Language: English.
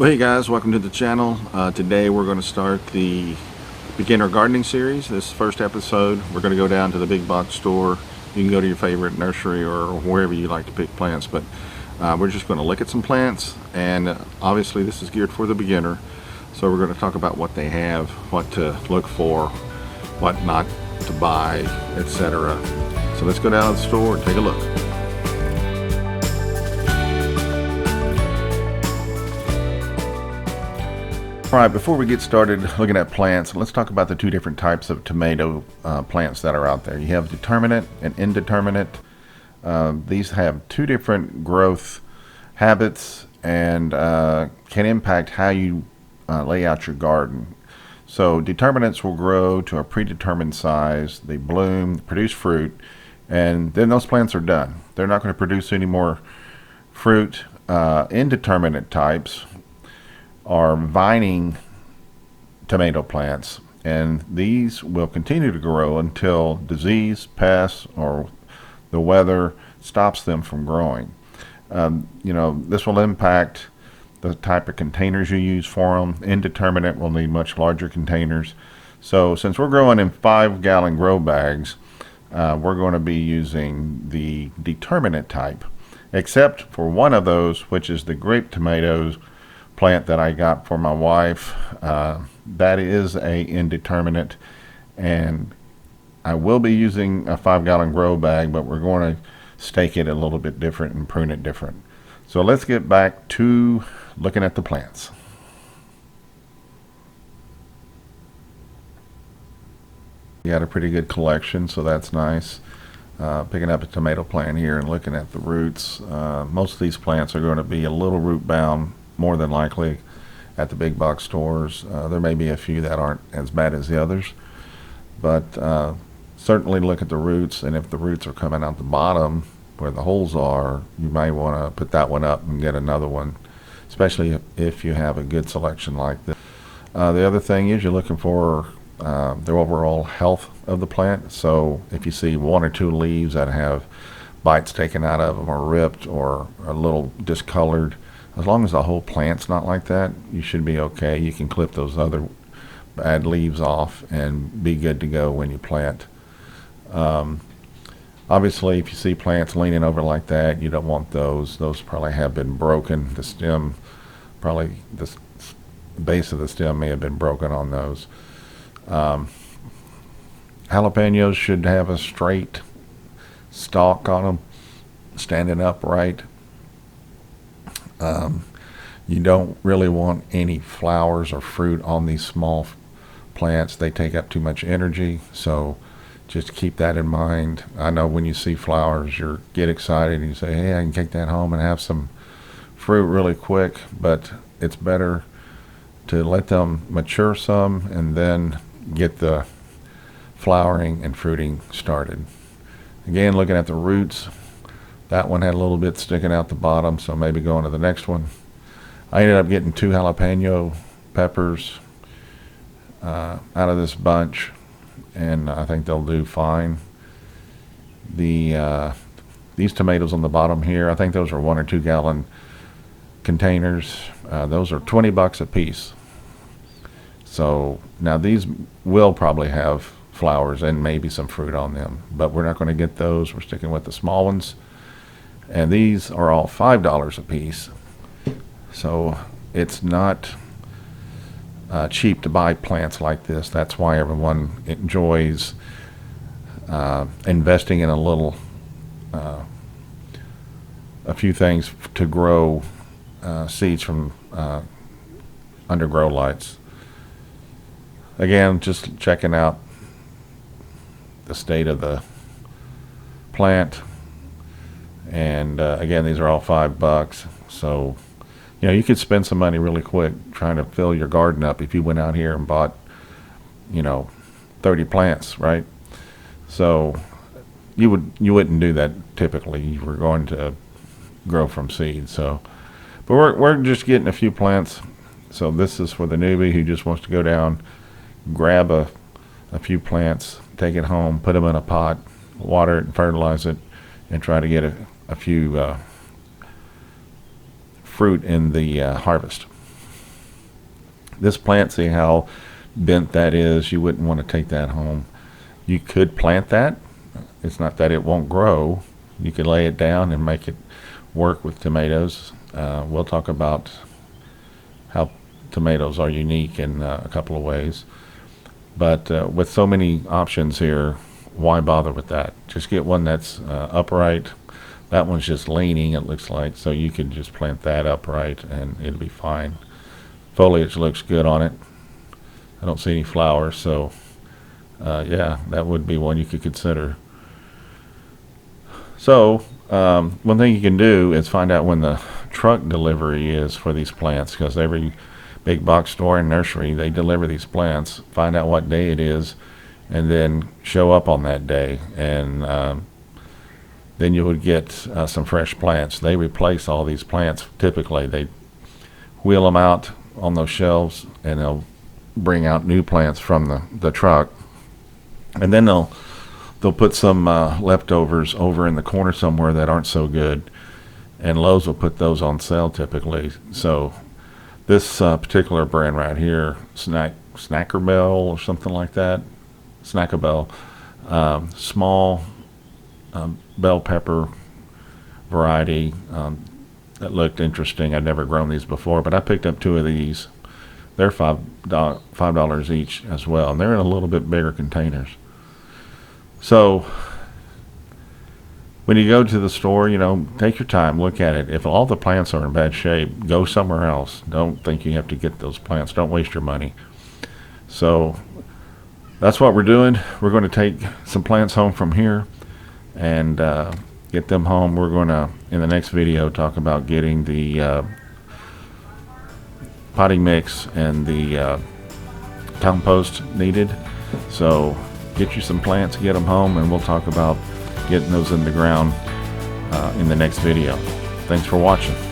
Well, hey guys, welcome to the channel. Today we're going to start the beginner gardening series. This first episode, we're going to go down to the big box store. You can go to your favorite nursery or wherever you like to pick plants, but we're just going to look at some plants, and obviously this is geared for the beginner. So we're going to talk about what they have, what to look for, what not to buy, etc. So let's go down to the store and take a look. All right, before we get started looking at plants, let's talk about the two different types of tomato plants that are out there. You have determinate and indeterminate. These have two different growth habits and can impact how you lay out your garden. So determinates will grow to a predetermined size. They bloom, produce fruit, and then those plants are done. They're not going to produce any more fruit. Indeterminate types are vining tomato plants, and these will continue to grow until disease, pests, or the weather stops them from growing. This will impact the type of containers you use for them. Indeterminate will need much larger containers. So since we're growing in 5-gallon grow bags, we're going to be using the determinate type, except for one of those, which is the grape tomatoes plant that I got for my wife. That is a indeterminate, and I will be using a 5-gallon grow bag, but we're going to stake it a little bit different and prune it different. So let's get back to looking at the plants. We got a pretty good collection, so that's nice. Picking up a tomato plant here and looking at the roots. Most of these plants are going to be a little root bound, more than likely, at the big box stores. There may be a few that aren't as bad as the others, but certainly look at the roots, and if the roots are coming out the bottom where the holes are, you may want to put that one up and get another one, especially if you have a good selection like this. The other thing is you're looking for the overall health of the plant. So if you see one or two leaves that have bites taken out of them or ripped or a little discolored, as long as the whole plant's not like that, you should be okay. You can clip those other bad leaves off and be good to go when you plant. Obviously, if you see plants leaning over like that, you don't want those. Those probably have been broken. The stem, probably the base of the stem may have been broken on those. Jalapenos should have a straight stalk on them, standing upright. You don't really want any flowers or fruit on these small plants. They take up too much energy, so just keep that in mind. I know when you see flowers, you get excited and you say, hey, I can take that home and have some fruit really quick, but it's better to let them mature some and then get the flowering and fruiting started. Again, looking at the roots, that one had a little bit sticking out the bottom, so maybe going to the next one. I ended up getting 2 jalapeno peppers out of this bunch, and I think they'll do fine. These tomatoes on the bottom here, I think those are 1 or 2 gallon containers. Those are $20 a piece. So now these will probably have flowers and maybe some fruit on them, but we're not going to get those. We're sticking with the small ones. And these are all $5 a piece. So it's not cheap to buy plants like this. That's why everyone enjoys investing in a few things to grow seeds from under grow lights. Again, just checking out the state of the plant. And again, these are all $5. So, you could spend some money really quick trying to fill your garden up if you went out here and bought, 30 plants, right? So you wouldn't do that typically. You were going to grow from seed. So, but we're just getting a few plants. So this is for the newbie who just wants to go down, grab a few plants, take it home, put them in a pot, water it and fertilize it, and try to get a few fruit in the harvest. This plant, see how bent that is? You wouldn't want to take that home. You could plant that. It's not that it won't grow. You could lay it down and make it work with tomatoes. We'll talk about how tomatoes are unique in a couple of ways. But with so many options here, why bother with that? Just get one that's upright. That one's just leaning, it looks like, so you can just plant that upright and it'll be fine. Foliage looks good on it. I don't see any flowers, so yeah, that would be one you could consider. So one thing you can do is find out when the truck delivery is for these plants, because every big box store and nursery, they deliver these plants. Find out what day it is and then show up on that day, and then you would get some fresh plants. They replace all these plants. Typically they wheel them out on those shelves and they'll bring out new plants from the truck, and then they'll put some leftovers over in the corner somewhere that aren't so good, and Lowe's will put those on sale typically. So this particular brand right here, Snacker Bell or something like that, Snacker Bell, small bell pepper variety that looked interesting. I'd never grown these before, but I picked up 2 of these. They're $5 each as well, and they're in a little bit bigger containers. So when you go to the store, take your time, look at it. If all the plants are in bad shape, go somewhere else. Don't think you have to get those plants. Don't waste your money. So that's what we're doing. We're going to take some plants home from here and get them home. We're going to, in the next video, talk about getting the potting mix and the compost needed. So get you some plants, get them home, and we'll talk about getting those in the ground in the next video. Thanks for watching.